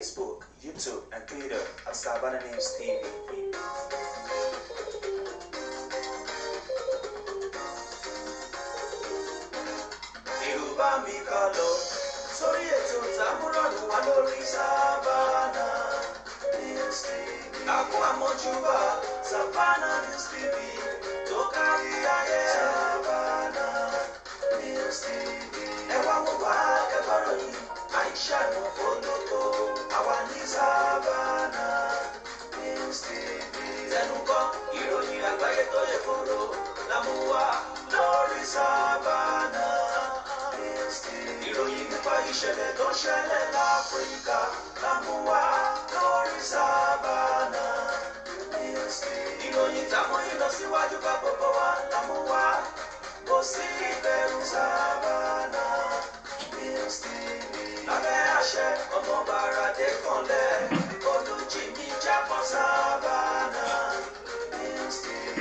Facebook, YouTube, and Twitter at Savannah News TV. Yorùbá mi ká lọ sórí ètò ìtàkùrọ̀lù wa lórí Savannah News TV. Àkó àmójúbà Savannah News TV tó kárí ayé. Savannah News TV. Ẹ wá wò wá kẹ́kọ̀ọ́ yìí, Aisha ló fọ́lọ́kọ́. Àwa ní Savannah News TV. Tẹnukọ́ ìròyìn àgbáyé tó yẹ kóró lámúwá lórí Savannah News TV. Ìròyìn nípa ìṣẹ̀lẹ̀ tó ṣẹlẹ̀ l'Áfíríkà lámúwá lórí Savannah News TV. Ìròyìn táwọn ìlọsíwájú bá gbogbo wa lámúwá kò sí ìbẹ̀rù Savannah News TV. Lábẹ́ àṣẹ ọmọ Bàràdé kanlẹ̀ olùjìmí jápọ̀ Savannah News TV.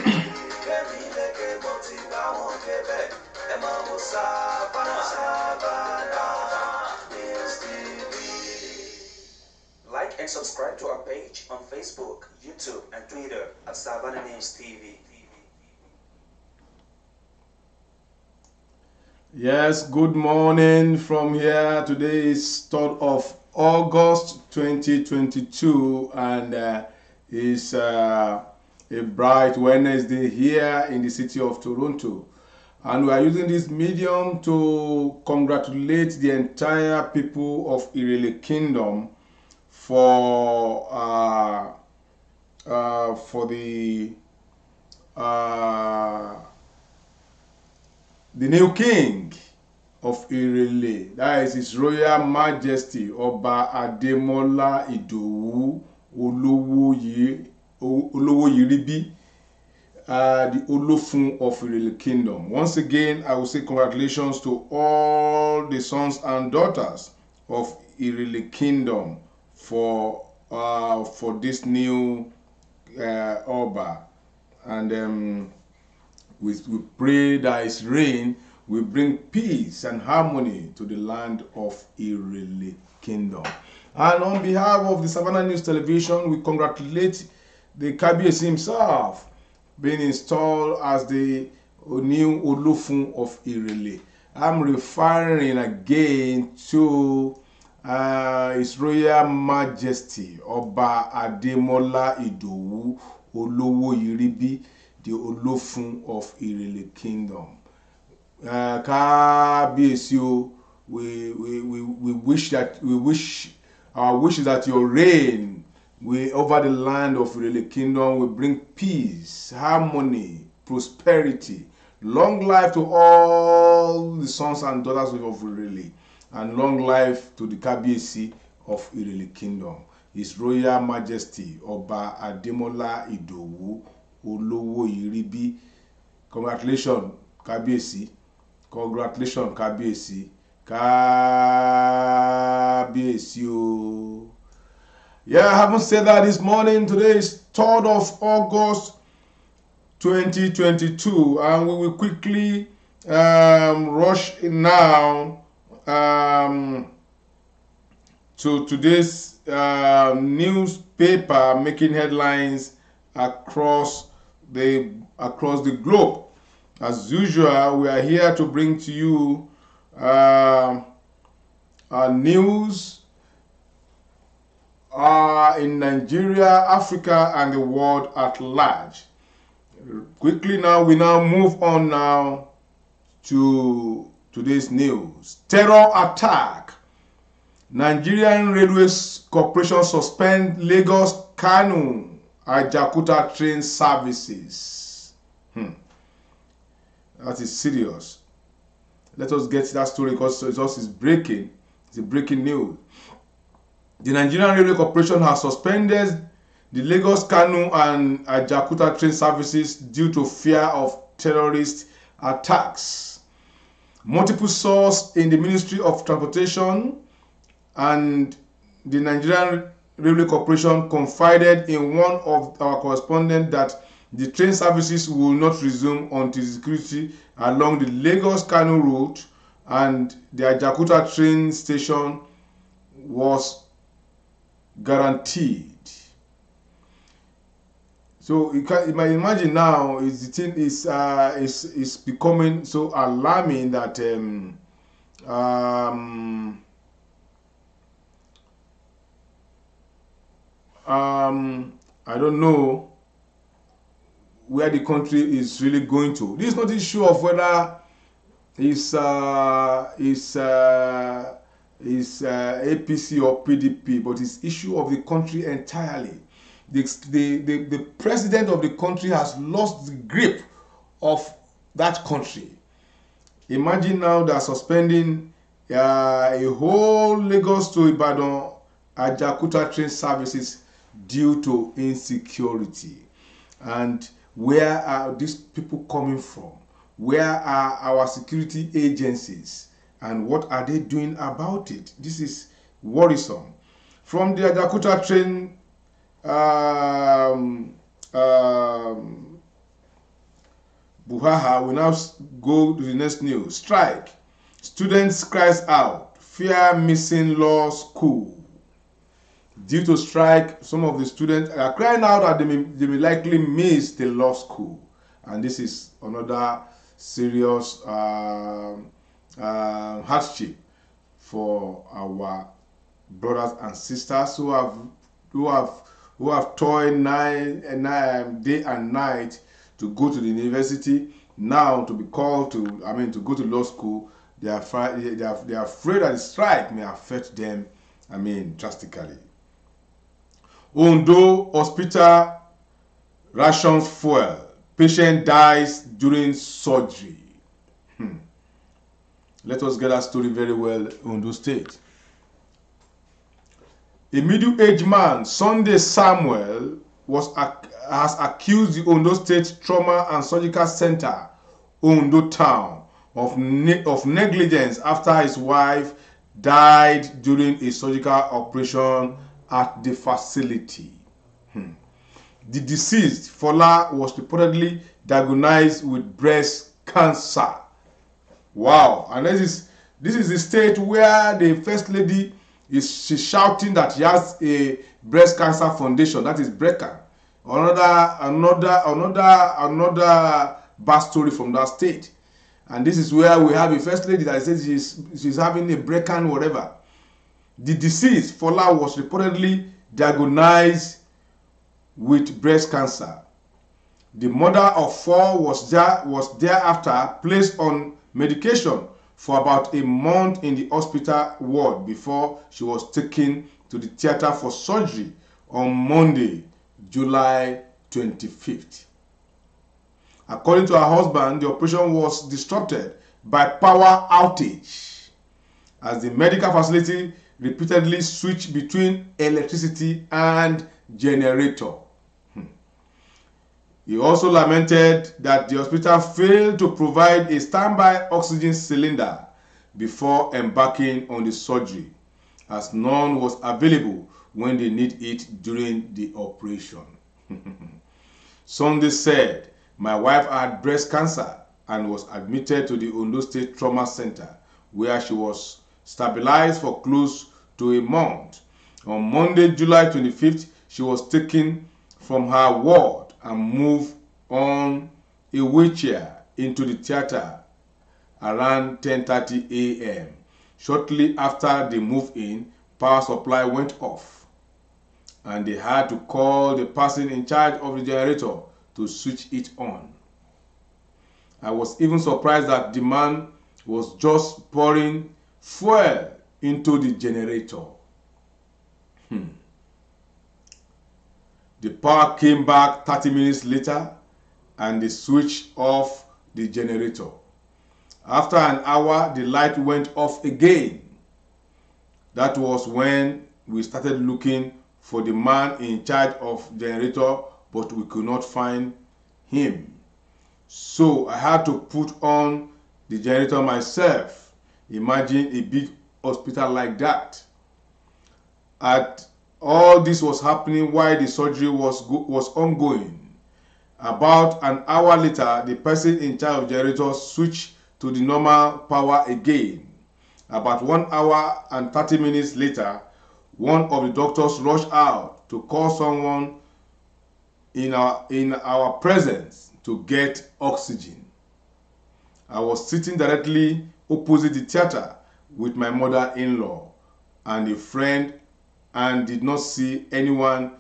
Kẹ́mi lẹ́kẹ̀ mo ti bá wọn débẹ̀ ẹ mọ̀ wò Savannah News TV. Like and subscribe to our page on Facebook, YouTube, and Twitter at Savannah News TV. Yes, good morning from here. Today is 3rd of August 2022 and it's a bright Wednesday here in the city of Toronto. And we are using this medium to congratulate the entire people of Irele Kingdom for the new king of Irele, that is His Royal Majesty Oba Ademola Idowu Olowoyiribi, the Olofun of Irele Kingdom. Once again, I will say congratulations to all the sons and daughters of Irele Kingdom for this new Oba, and we pray that His reign will bring peace and harmony to the land of Irele Kingdom. And on behalf of the Savannah News Television, we congratulate the Kabiyesi himself being installed as the new Olofun of Irele. I'm referring again to His Royal Majesty Oba Ademola Idowu Olowoyiribi, the Olofun of Irele Kingdom. Kabiyesi, we wish our wish is that your reign over the land of Irele Kingdom will bring peace, harmony, prosperity, long life to all the sons and daughters of Irele, and long life to the Kabiyesi of Irele Kingdom. His Royal Majesty Oba Ademola Idowu Olowoyiribi. Congratulations, Kabiyesi. Congratulations, Kabiyesi. Kabiyesi. Yeah, I haven't said that this morning. Today is 3rd of August 2022, and we will quickly rush now to today's newspaper making headlines across the globe. As usual, we are here to bring to you news in Nigeria, Africa, and the world at large. Quickly now, we now move on now to today's news. Terror attack. Nigerian Railways Corporation suspend Lagos Kanu Ajakuta train services. That is serious. Let us get that story because it just is breaking. It's a breaking news. The Nigerian Railway Corporation has suspended the Lagos Kanu and Ajakuta train services due to fear of terrorist attacks. Multiple sources in the Ministry of Transportation and the Nigerian Railway Corporation confided in one of our correspondents that the train services will not resume until security along the Lagos-Kano route and the Ajakuta train station was guaranteed. So you might imagine now the thing is becoming so alarming that I don't know where the country is really going to. This is not an issue of whether it's APC or PDP, but it's issue of the country entirely. The president of the country has lost the grip of that country. Imagine now they are suspending a whole Lagos to Ibadan Ajakuta train services due to insecurity. And where are these people coming from? Where are our security agencies? And what are they doing about it? This is worrisome. From the Ajakuta train Buhaha, we now go to the next news. Strike. Students cries out, fear missing law school. Due to strike, some of the students are crying out that they may likely miss the law school. And this is another serious hardship for our brothers and sisters who have toiled day and night to go to the university. Now to be called to go to law school, they are afraid that the strike may affect them drastically. Ondo hospital rations fuel. Patient dies during surgery. Let us get that story very well. Ondo State. A middle-aged man, Sunday Samuel, has accused the Ondo State Trauma and Surgical Center, Ondo Town, of negligence after his wife died during a surgical operation at the facility. The deceased, Fola, was reportedly diagnosed with breast cancer. Wow! And this is the state where the first lady she's shouting that she has a breast cancer foundation, that is BRCA. Another bad story from that state. And this is where we have a first lady that says she's having a BRCA whatever. The deceased, Fola, was reportedly diagnosed with breast cancer. The mother of four was thereafter placed on medication for about a month in the hospital ward before she was taken to the theater for surgery on Monday, July 25th. According to her husband, the operation was disrupted by power outage as the medical facility repeatedly switched between electricity and generator. He also lamented that the hospital failed to provide a standby oxygen cylinder before embarking on the surgery, as none was available when they need it during the operation. Sunday said, "My wife had breast cancer and was admitted to the Ondo State Trauma Center, where she was stabilized for close to a month. On Monday, July 25th, she was taken from her ward and moved on a wheelchair into the theater around 10:30 a.m. Shortly after the move-in, power supply went off, and they had to call the person in charge of the generator to switch it on. I was even surprised that the man was just pouring fuel into the generator." The power came back 30 minutes later and they switched off the generator. After an hour, the light went off again. That was when we started looking for the man in charge of the generator, but we could not find him. So I had to put on the generator myself. Imagine a big hospital like that. All this was happening while the surgery was ongoing. About an hour later, the person in charge of the generator switched to the normal power again. About 1 hour and 30 minutes later, one of the doctors rushed out to call someone in our presence to get oxygen. I was sitting directly opposite the theater with my mother-in-law and a friend, and did not see anyone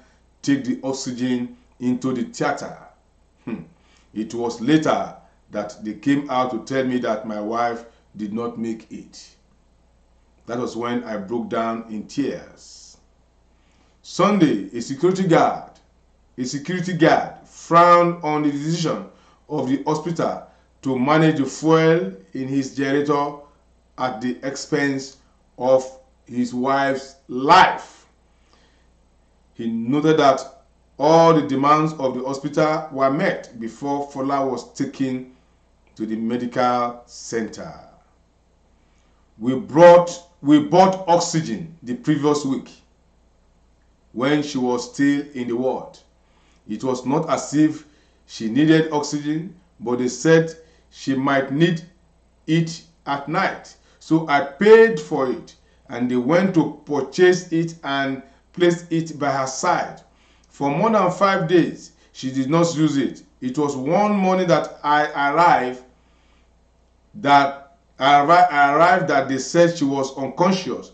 take the oxygen into the theater. It was later that they came out to tell me that my wife did not make it. That was when I broke down in tears. Sunday, a security guard frowned on the decision of the hospital to manage the fuel in his generator at the expense of his wife's life. He noted that all the demands of the hospital were met before Fola was taken to the medical center. We bought oxygen the previous week when she was still in the ward. It was not as if she needed oxygen, but they said she might need it at night. So I paid for it, and they went to purchase it and place it by her side. For more than 5 days, she did not use it. It was one morning that I arrived that they said she was unconscious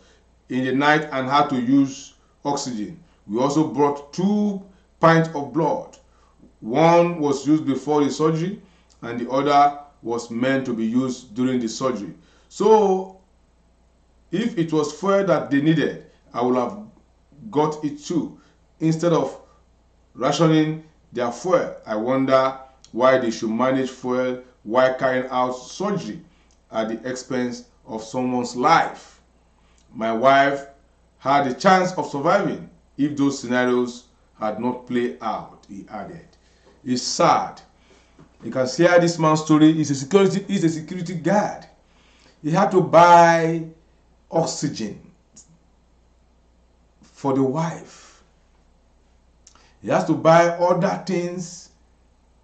in the night and had to use oxygen. We also brought 2 pints of blood. One was used before the surgery, and the other was meant to be used during the surgery. So if it was fuel that they needed, I would have got it too, instead of rationing their fuel. I wonder why they should manage fuel while carrying out surgery at the expense of someone's life. My wife had a chance of surviving if those scenarios had not played out, he added. It's sad. You can see how this man's story is a security guard. He had to buy oxygen for the wife. He has to buy other things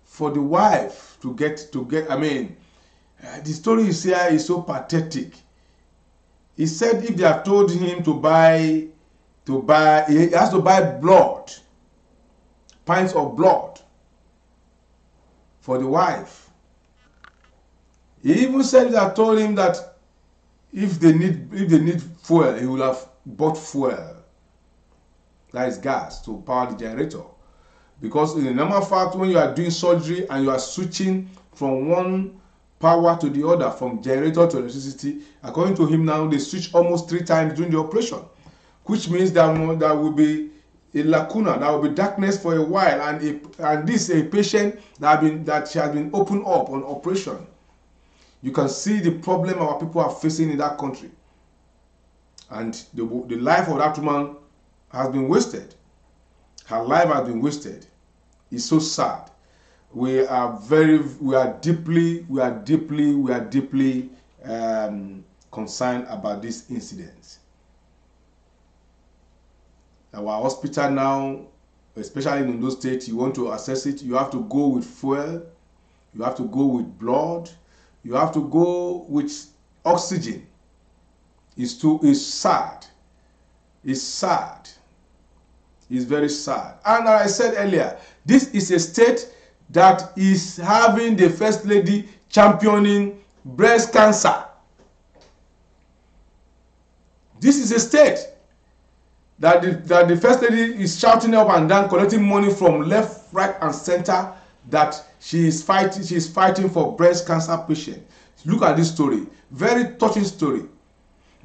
for the wife to get. The story you see here is so pathetic. He said if they have told him to buy, he has to buy blood, pints of blood for the wife. He even said they have told him that if they need fuel, he will have bought fuel. That is gas to power the generator. Because in the normal fact, when you are doing surgery and you are switching from one power to the other, from generator to electricity, according to him now, they switch almost 3 times during the operation, which means that there will be a lacuna, there will be darkness for a while, and this is a patient that she has been opened up on operation. You can see the problem our people are facing in that country, and the life of that woman has been wasted. Her life has been wasted. It's so sad. We are deeply concerned about this incident. Our hospital now, especially in those states, you want to assess it, you have to go with fuel, you have to go with blood, you have to go with oxygen. It's sad. It's sad. It's very sad. And as I said earlier, this is a state that is having the First Lady championing breast cancer. This is a state that the First Lady is shouting up and down, collecting money from left, right, and center, that she is fighting for breast cancer patients. Look at this story. Very touching story.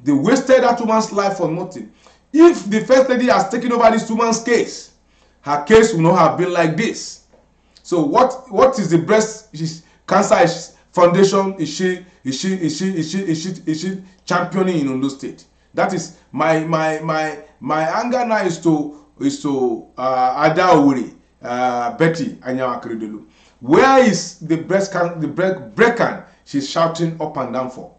They wasted that woman's life for nothing. If the First Lady has taken over this woman's case, her case will not have been like this. So what is the breast cancer foundation is she championing in Ondo State? That is my anger now is to Ada Owuri, Betty Anyanwu Akeredolu. Where is the brecan she's shouting up and down for?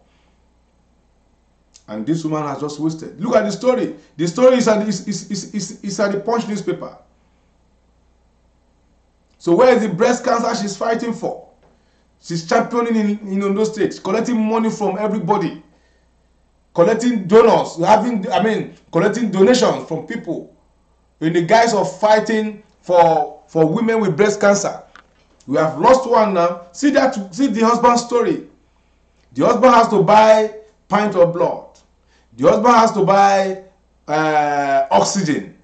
And this woman has just wasted. Look at the story. The story is at the Punch newspaper. So where is the breast cancer she's fighting for? She's championing in Ondo State, collecting money from everybody, collecting donors, collecting donations from people in the guise of fighting for women with breast cancer. We have lost one now. See the husband's story. The husband has to buy pint of blood. The husband has to buy oxygen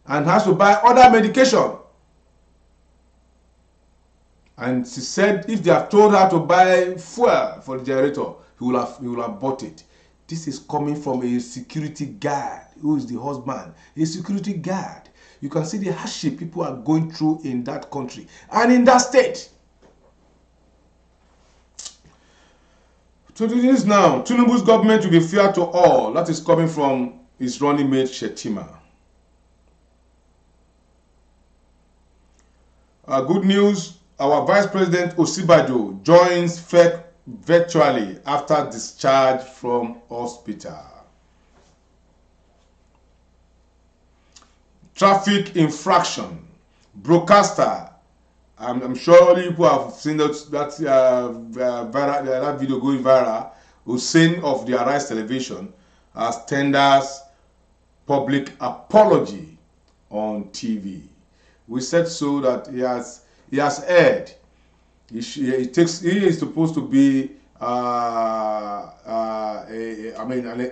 and has to buy other medication. And she said if they have told her to buy fuel for the generator, he will have bought it. This is coming from a security guard who is the husband, a security guard. You can see the hardship people are going through in that country and in that state. To do this now, Tinubu's government will be fair to all. That is coming from his running mate Shetima. Good news, our Vice President Osibajo joins FEC virtually after discharge from hospital. Traffic infraction. Broadcaster, I'm sure people have seen that video going viral. Hussein of the Arise Television has tenders public apology on TV. We said so that he has erred. He is supposed to be a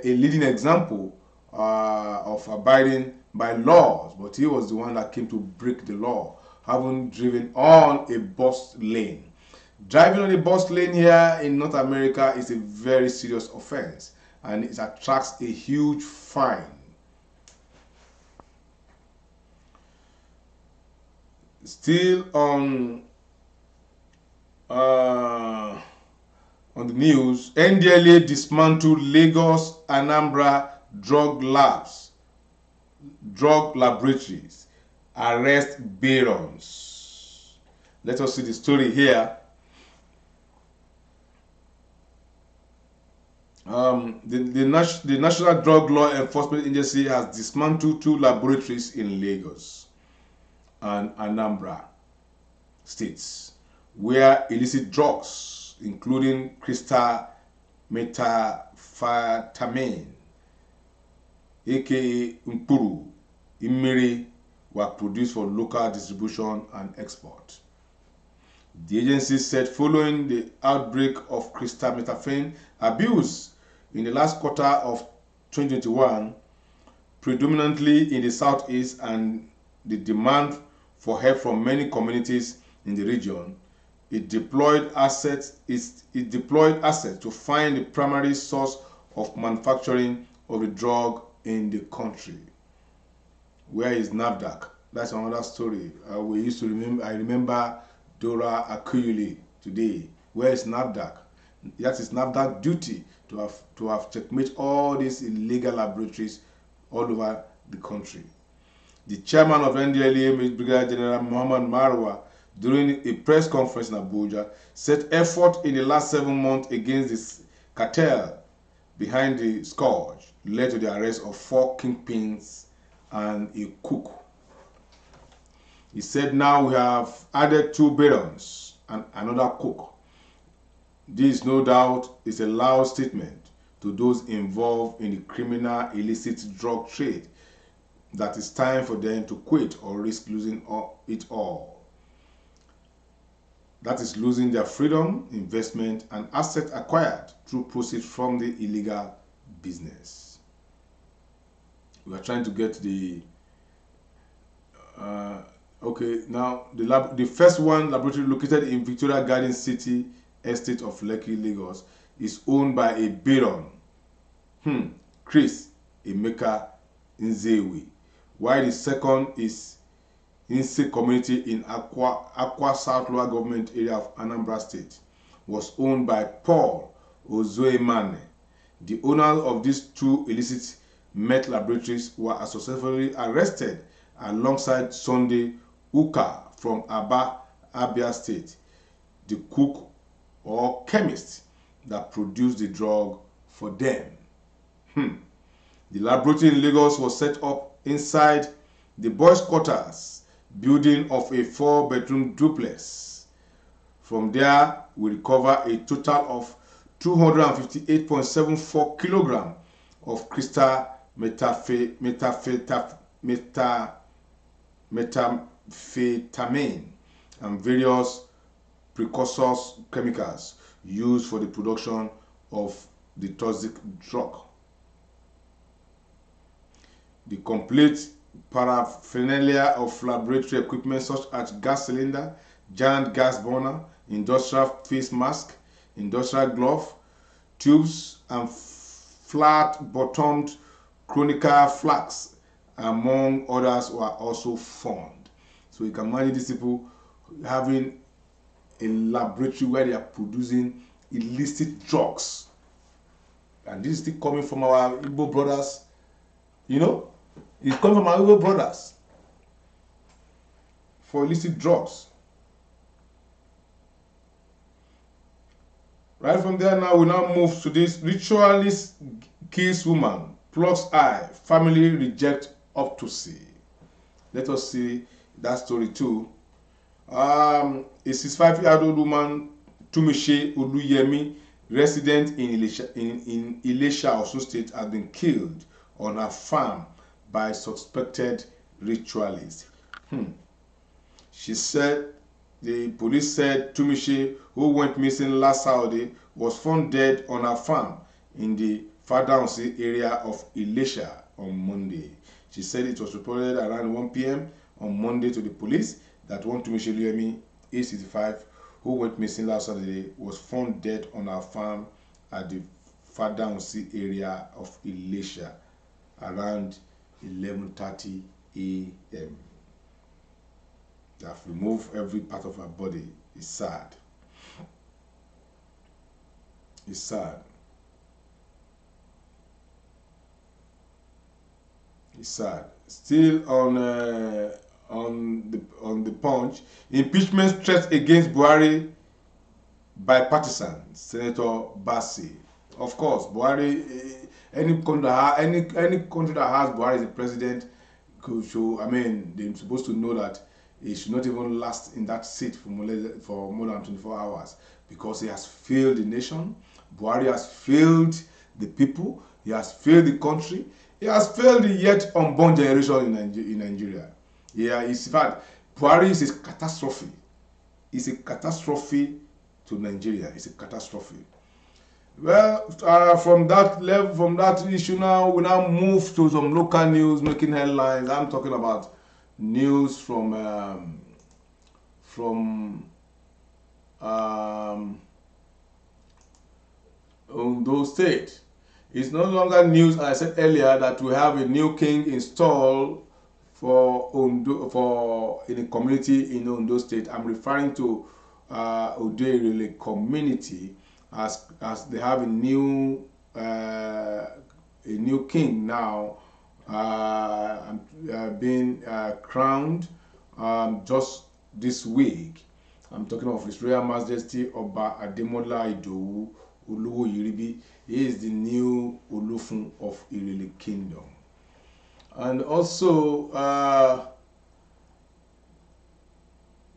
leading example of abiding by laws, but he was the one that came to break the law, having driven on a bus lane. Driving on a bus lane here in North America is a very serious offense, and it attracts a huge fine. Still on the news, NDLA dismantled Lagos Anambra drug laboratories, arrest barons. Let us see the story here. The National Drug Law Enforcement Agency has dismantled 2 laboratories in Lagos and Anambra states where illicit drugs, including crystal methamphetamine, aka Mpuru, Imiri, were produced for local distribution and export. The agency said following the outbreak of crystal methamphetamine abuse in the last quarter of 2021, predominantly in the southeast, and the demand for help from many communities in the region, it deployed assets to find the primary source of manufacturing of the drug in the country. Where is NAFDAC? That's another story. I remember Dora Akuyuli today. Where is NAFDAC? That is NAFDAC duty to have checkmate all these illegal laboratories all over the country. The chairman of NDLEA, Brigadier General Muhammad Marwa, during a press conference in Abuja, said effort in the last 7 months against this cartel behind the scourge led to the arrest of 4 kingpins and a cook. He said now we have added 2 barons and another cook. This, no doubt, is a loud statement to those involved in the criminal illicit drug trade that it's time for them to quit or risk losing it all. That is losing their freedom, investment, and assets acquired through proceeds from the illegal business. We are trying to get the now the first one laboratory located in Victoria Garden City estate of Lekki, Lagos, is owned by a baron, Chris Emeka Nzewi, while the second is Inse community in Akwa South Lower Government area of Anambra State, was owned by Paul Ozoemane. The owners of these 2 illicit meth laboratories were successfully arrested alongside Sunday Uka from Aba, Abia State, the cook or chemist that produced the drug for them. The laboratory in Lagos was set up inside the boys' quarters building of a 4-bedroom duplex. From there, we recover a total of 258.74 kilograms of crystal methamphetamine and various precursors chemicals used for the production of the toxic drug. The complete paraphernalia of laboratory equipment such as gas cylinder, giant gas burner, industrial face mask, industrial glove, tubes, and flat-bottomed chronicle flasks, among others, were also found. So you can imagine these people having a laboratory where they are producing illicit drugs. And this is still coming from our Igbo brothers, you know? It's coming from our Igbo brothers for illicit drugs. Right from there now, we now move to this. Ritualist kills woman, plucks eye, family reject autopsy. Let us see that story too. A 65-year-old woman, Tumishe Oluyemi, resident in Ilesha, Osun State, has been killed on her farm by suspected ritualists. She said, the police said Tumishe, who went missing last Saturday, was found dead on her farm in the Fadansi area of Ilesha on Monday. She said it was reported around 1 p.m. on Monday to the police that one Tumishe Oluyemi, age 65, who went missing last Saturday, was found dead on her farm at the Fadansi area of Ilesha around 11:30 a.m. They have removed every part of her body. It's sad. It's sad. It's sad. Still on the Punch, impeachment threat against Buhari by partisan Senator Bassi. Of course, Buhari. Any country that has Buhari as a president could show. I mean, they're supposed to know that he should not even last in that seat for more than 24 hours because he has failed the nation. Buhari has failed the people. He has failed the country. He has failed the yet unborn generation in Nigeria. Yeah, in fact, Buhari is a catastrophe. It's a catastrophe to Nigeria. It's a catastrophe. Well, from that level, from that issue now, we now move to some local news making headlines. I'm talking about news from Ondo State. It's no longer news, as I said earlier, that we have a new king installed for in a community in Ondo State. I'm referring to Odeirele community as they have a new king now being crowned just this week. I'm talking of His Royal Majesty Oba Ademola Idowu Oluwo Yiribi. He is the new Olufun of Irele Kingdom. And also,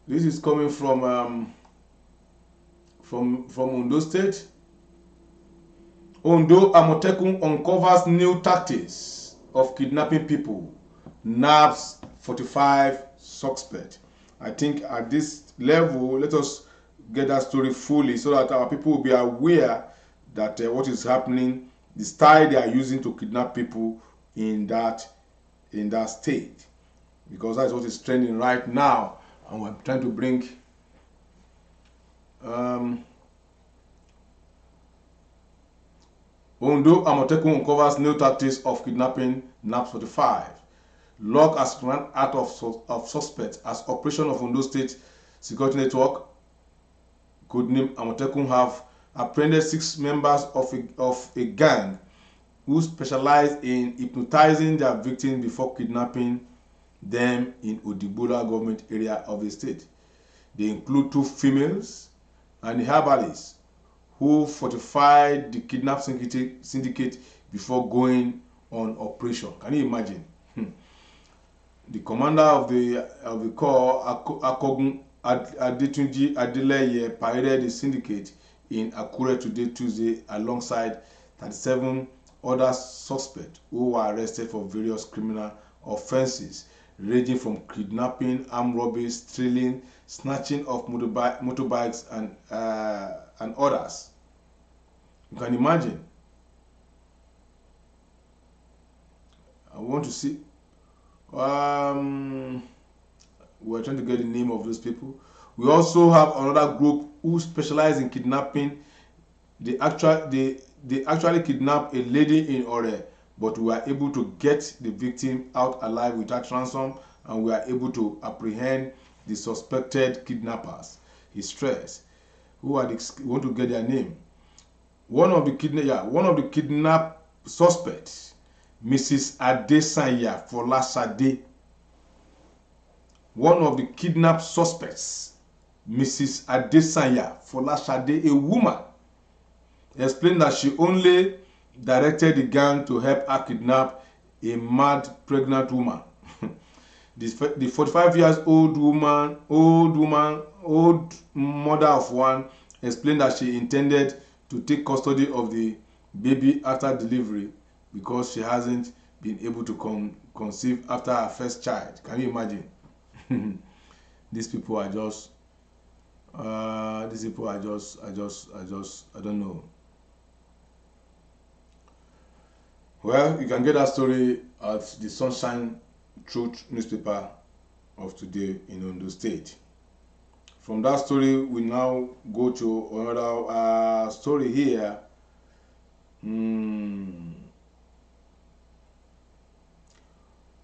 this is coming from Ondo State. Ondo Amotekun uncovers new tactics of kidnapping people. Nabs 45 suspect. I think at this level, let us get that story fully so that our people will be aware that what is happening, the style they are using to kidnap people in that state, because that's what is trending right now, and we're trying to bring Ondo Amotekun uncovers new tactics of kidnapping. NAPS 45 log has run out of suspects as operation of Ondo State Security Network, codename Amotekun, have apprehended 6 members of a gang who specialize in hypnotizing their victims before kidnapping them in Odigbola government area of the state. They include 2 females and a herbalist who fortified the kidnap syndicate before going on operation. Can you imagine? The commander of the corps, Akogun Adetunji Adeleye, paraded the syndicate in Akure today, Tuesday, alongside 37 other suspects who were arrested for various criminal offenses ranging from kidnapping, armed robbery, stealing, snatching of motorbikes, and others. You can imagine. I want to see. We're trying to get the name of those people. We also have another group who specialize in kidnapping. They actually kidnapped a lady in Ore, but we were able to get the victim out alive without ransom, and we are able to apprehend the suspected kidnappers. His stress. Who are the, we want to get their name. One of the kidnap suspects, Mrs. Adesanya Folasade. One of the kidnapped suspects, Mrs. Adesanya Folasade, a woman, explained that she only directed the gang to help her kidnap a mad pregnant woman. The 45 years old mother of one explained that she intended to take custody of the baby after delivery because she hasn't been able to conceive after her first child. Can you imagine? These people are just I don't know. Well, you can get that story at the Sunshine Truth newspaper of today in Ondo State. From that story, we now go to another story here.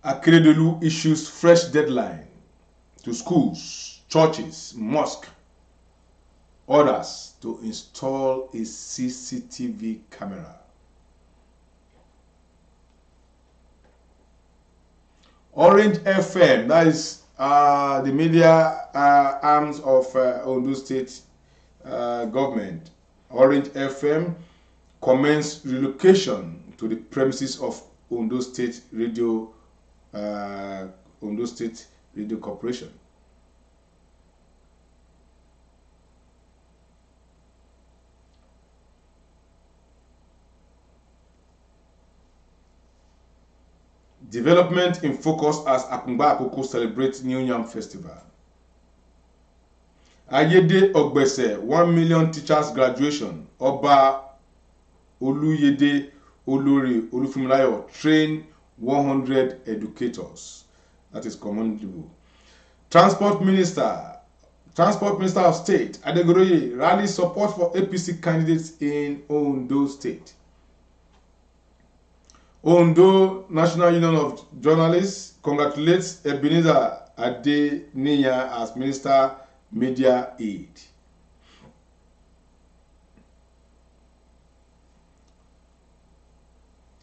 Akeredolu issues fresh deadline to schools, churches, mosques, orders to install a CCTV camera. Orange FM, that is the media arms of Ondo State government. Orange FM commenced relocation to the premises of Ondo State Radio Corporation. Development in focus as Akungba Akoko celebrates New Yam Festival. Ayede Ogbese 1 million teachers graduation. Oba Oluyede Olori Olufunmilayo train 100 educators. That is commendable. Transport Minister of State Adegoroye rally support for APC candidates in Ondo State. Ondo National Union of Journalists congratulates Ebenezer Adeniyi as Minister Media Aid.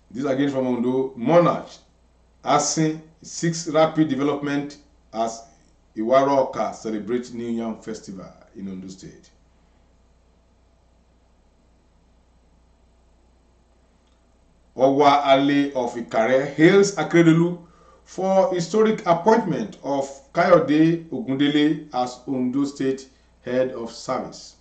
This again from Ondo. Monarch Asin 6 rapid development as Iwaro celebrates New Yam Festival in Ondo State. Owa Ali of Ikare hails Akeredolu for historic appointment of Kayode Ogundele as Ondo State Head of Service.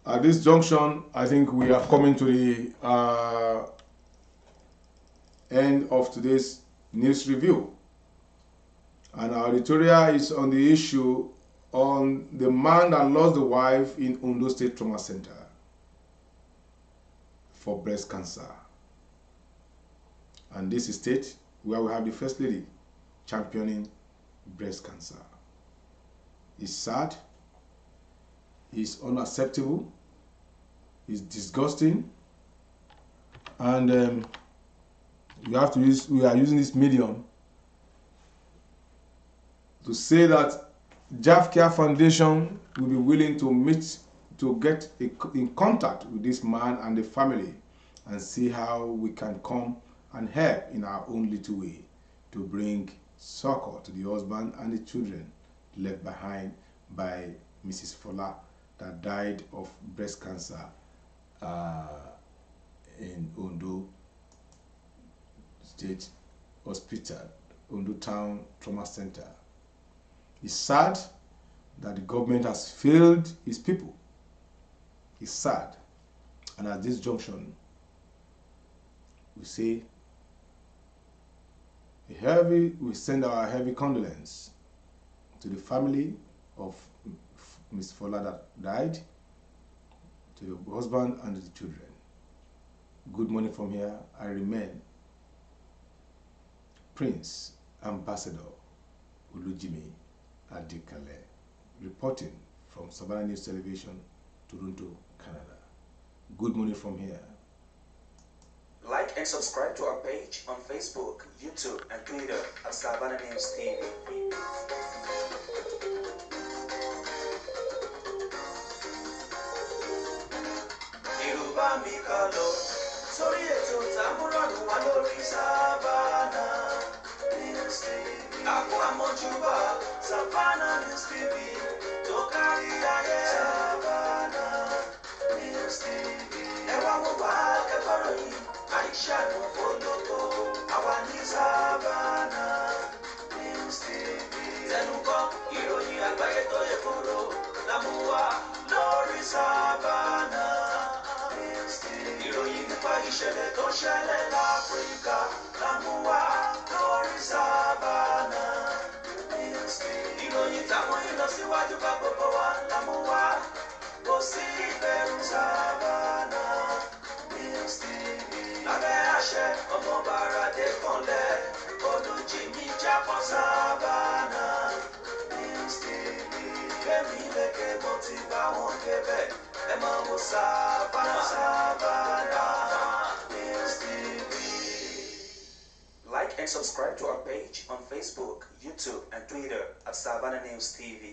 At this junction, I think we are coming to the end of today's news review. And our editorial is on the issue on the man that lost the wife in Ondo State Trauma Center for breast cancer. And this is state where we have the First Lady championing breast cancer. It's sad, it's unacceptable, it's disgusting, and we are using this medium to say that Jafcare Foundation will be willing to get in contact with this man and the family and see how we can come and help in our own little way to bring succor to the husband and the children left behind by Mrs. Fola that died of breast cancer in Ondo State Hospital. Ondo Town Trauma Center. It's sad that the government has failed its people. It's sad. And at this junction, we say we send our heavy condolence to the family of Miss Fola that died, to your husband and the children. Good morning from here. I remain Prince Ambassador Ulujimi Adikale, reporting from Savannah News Television, Toronto, Canada. Good morning from here. Like and subscribe to our page on Facebook, YouTube, and Twitter at Savannah News TV. Sorry, Savannah News TV. Savannah News TV. Savannah News TV. Aisha no foloko, awani Savannah News TV. Tenuko, ìròyìn àgbáyé tó yẹ kóró, lámúwá lórí Savannah News TV. Ìròyìn nípa ìṣẹ̀lẹ̀ tó ṣẹlẹ̀ l'Áfíríkà, lámúwá lórí Savannah News TV. Ìròyìn táwọn ìlọsíwájú bá gbogbo wa, lámúwá kò sí ìbẹ̀rù Savannah News TV. Lábẹ́ àṣẹ ọmọ Bàràdé kanlẹ̀, Olújìmí jápọ̀ Savannah News TV. Fẹ́mi lẹ́kẹ̀ mo ti bá wọn débẹ̀, ẹ máa wo Savannah News TV. Like and subscribe to our page on Facebook, YouTube, and Twitter at Savannah News TV.